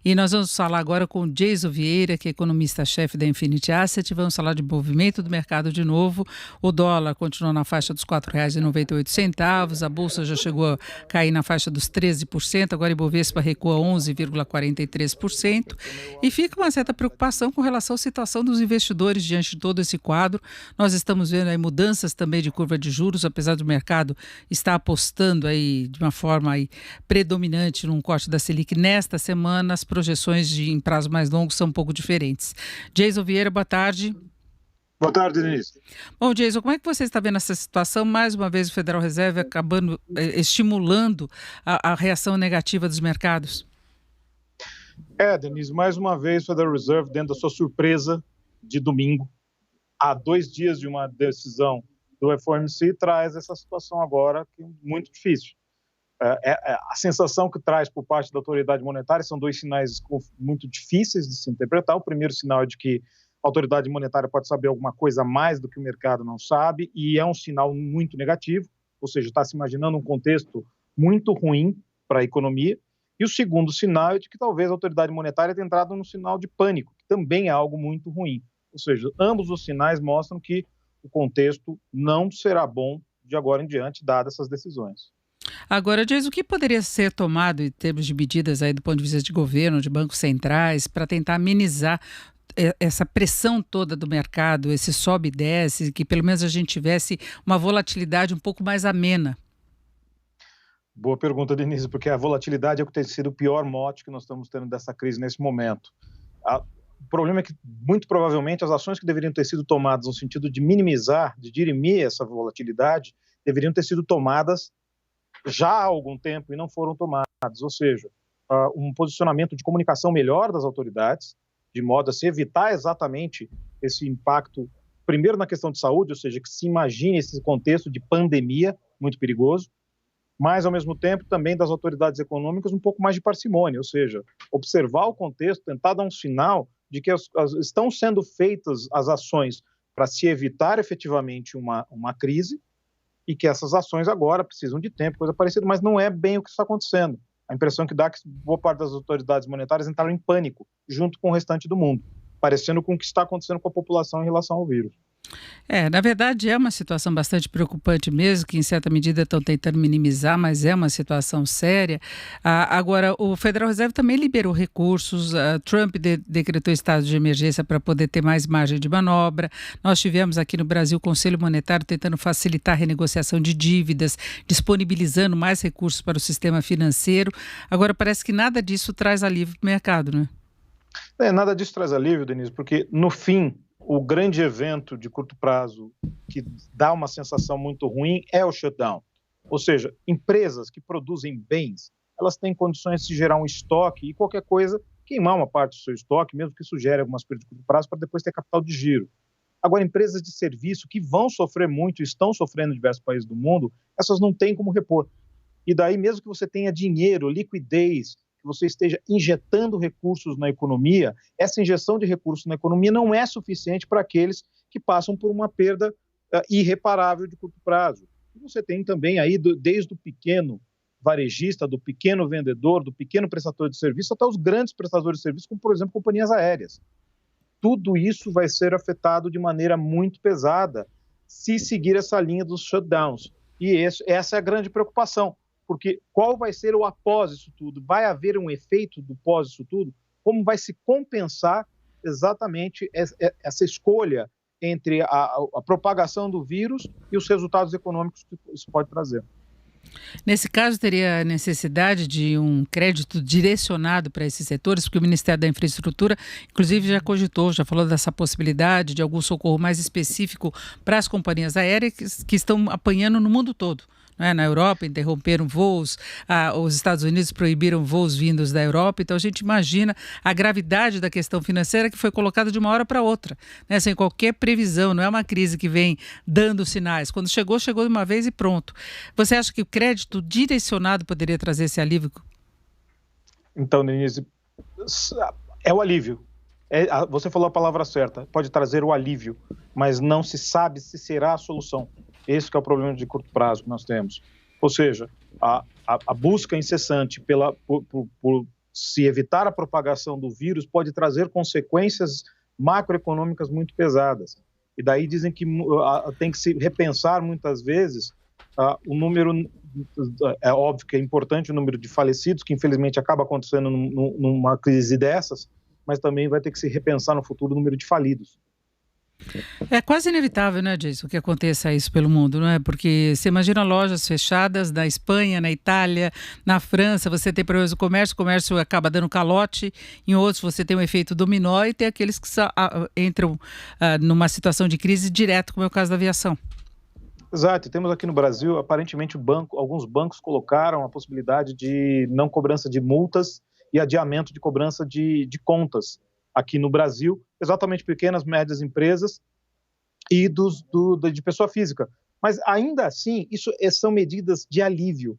E nós vamos falar agora com o Jason Vieira, que é economista-chefe da Infinity Asset. Vamos falar de movimento do mercado de novo. O dólar continua na faixa dos R$ 4,98, a bolsa já chegou a cair na faixa dos 13%, agora Ibovespa recua 11,43%. E fica uma certa preocupação com relação à situação dos investidores diante de todo esse quadro. Nós estamos vendo aí mudanças também de curva de juros, apesar do mercado estar apostando aí de uma forma aí predominante num corte da Selic nesta semana. As projeções em prazos mais longos são um pouco diferentes. Jason Vieira, boa tarde. Boa tarde, Denise. Bom, Jason, como é que você está vendo essa situação? Mais uma vez o Federal Reserve acabando estimulando a reação negativa dos mercados? Denise, mais uma vez o Federal Reserve, dentro da sua surpresa de domingo, há 2 dias de uma decisão do FOMC, traz essa situação agora que é muito difícil. A sensação que traz por parte da autoridade monetária são 2 sinais muito difíceis de se interpretar. O primeiro sinal é de que a autoridade monetária pode saber alguma coisa a mais do que o mercado não sabe, e é um sinal muito negativo, ou seja, está se imaginando um contexto muito ruim para a economia. E o segundo sinal é de que talvez a autoridade monetária tenha entrado num sinal de pânico, que também é algo muito ruim. Ou seja, ambos os sinais mostram que o contexto não será bom de agora em diante, dadas essas decisões. Agora, Jason, o que poderia ser tomado em termos de medidas aí do ponto de vista de governo, de bancos centrais, para tentar amenizar essa pressão toda do mercado, esse sobe e desce, que pelo menos a gente tivesse uma volatilidade um pouco mais amena? Boa pergunta, Denise, porque a volatilidade é o que tem sido o pior mote que nós estamos tendo dessa crise nesse momento. O problema é que, muito provavelmente, as ações que deveriam ter sido tomadas no sentido de minimizar, de dirimir essa volatilidade, deveriam ter sido tomadas já há algum tempo e não foram tomadas. Ou seja, um posicionamento de comunicação melhor das autoridades, de modo a se evitar exatamente esse impacto, primeiro na questão de saúde, ou seja, que se imagine esse contexto de pandemia muito perigoso, mas, ao mesmo tempo, também das autoridades econômicas um pouco mais de parcimônia, ou seja, observar o contexto, tentar dar um sinal de que estão sendo feitas as ações para se evitar efetivamente uma crise e que essas ações agora precisam de tempo, coisa parecida, mas não é bem o que está acontecendo. A impressão que dá é que boa parte das autoridades monetárias entraram em pânico, junto com o restante do mundo, parecendo com o que está acontecendo com a população em relação ao vírus. Na verdade é uma situação bastante preocupante mesmo, que em certa medida estão tentando minimizar, mas é uma situação séria. Agora, o Federal Reserve também liberou recursos, Trump decretou estado de emergência para poder ter mais margem de manobra. Nós tivemos aqui no Brasil o Conselho Monetário tentando facilitar a renegociação de dívidas, disponibilizando mais recursos para o sistema financeiro. Agora, parece que nada disso traz alívio para o mercado, né? Nada disso traz alívio, Denise, porque, no fim, o grande evento de curto prazo que dá uma sensação muito ruim é o shutdown. Ou seja, empresas que produzem bens, elas têm condições de gerar um estoque e qualquer coisa, queimar uma parte do seu estoque, mesmo que isso gere algumas perdas de curto prazo, para depois ter capital de giro. Agora, empresas de serviço que vão sofrer muito, estão sofrendo em diversos países do mundo, essas não têm como repor. E daí, mesmo que você tenha dinheiro, liquidez, que você esteja injetando recursos na economia, essa injeção de recursos na economia não é suficiente para aqueles que passam por uma perda irreparável de curto prazo. E você tem também aí, desde o pequeno varejista, do pequeno vendedor, do pequeno prestador de serviço, até os grandes prestadores de serviço, como, por exemplo, companhias aéreas. Tudo isso vai ser afetado de maneira muito pesada se seguir essa linha dos shutdowns. E essa é a grande preocupação. Porque qual vai ser o após isso tudo? Vai haver um efeito do pós isso tudo? Como vai se compensar exatamente essa escolha entre a propagação do vírus e os resultados econômicos que isso pode trazer? Nesse caso, teria necessidade de um crédito direcionado para esses setores, porque o Ministério da Infraestrutura, inclusive, já cogitou, já falou dessa possibilidade de algum socorro mais específico para as companhias aéreas que estão apanhando no mundo todo. Na Europa interromperam voos, os Estados Unidos proibiram voos vindos da Europa, então a gente imagina a gravidade da questão financeira que foi colocada de uma hora para outra, sem qualquer previsão, não é uma crise que vem dando sinais, quando chegou de uma vez e pronto. Você acha que o crédito direcionado poderia trazer esse alívio? Então, Denise, é o alívio. Você falou a palavra certa, pode trazer o alívio, mas não se sabe se será a solução. Esse que é o problema de curto prazo que nós temos. Ou seja, a busca incessante por se evitar a propagação do vírus, pode trazer consequências macroeconômicas muito pesadas. E daí dizem que tem que se repensar muitas vezes o número. É óbvio que é importante o número de falecidos, que infelizmente acaba acontecendo numa crise dessas, mas também vai ter que se repensar no futuro o número de falidos. É quase inevitável, né, Jason, que aconteça isso pelo mundo, não é? Porque você imagina lojas fechadas na Espanha, na Itália, na França, você tem problemas do comércio, o comércio acaba dando calote, em outros você tem um efeito dominó e tem aqueles que entram numa situação de crise direto, como é o caso da aviação. Exato, e temos aqui no Brasil, aparentemente alguns bancos colocaram a possibilidade de não cobrança de multas e adiamento de cobrança de contas aqui no Brasil, exatamente pequenas, médias empresas e de pessoa física. Mas ainda assim, isso são medidas de alívio.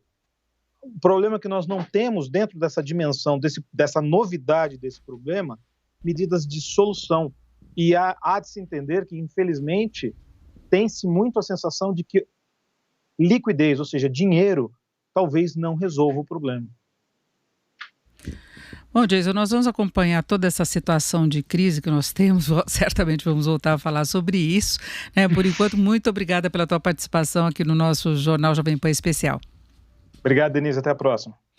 O problema é que nós não temos, dentro dessa dimensão, dessa novidade desse problema, medidas de solução. E há de se entender que, infelizmente, tem-se muito a sensação de que liquidez, ou seja, dinheiro, talvez não resolva o problema. Bom, Jason, nós vamos acompanhar toda essa situação de crise que nós temos, certamente vamos voltar a falar sobre isso, né? Por enquanto, muito obrigada pela tua participação aqui no nosso Jornal Jovem Pan Especial. Obrigado, Denise, até a próxima.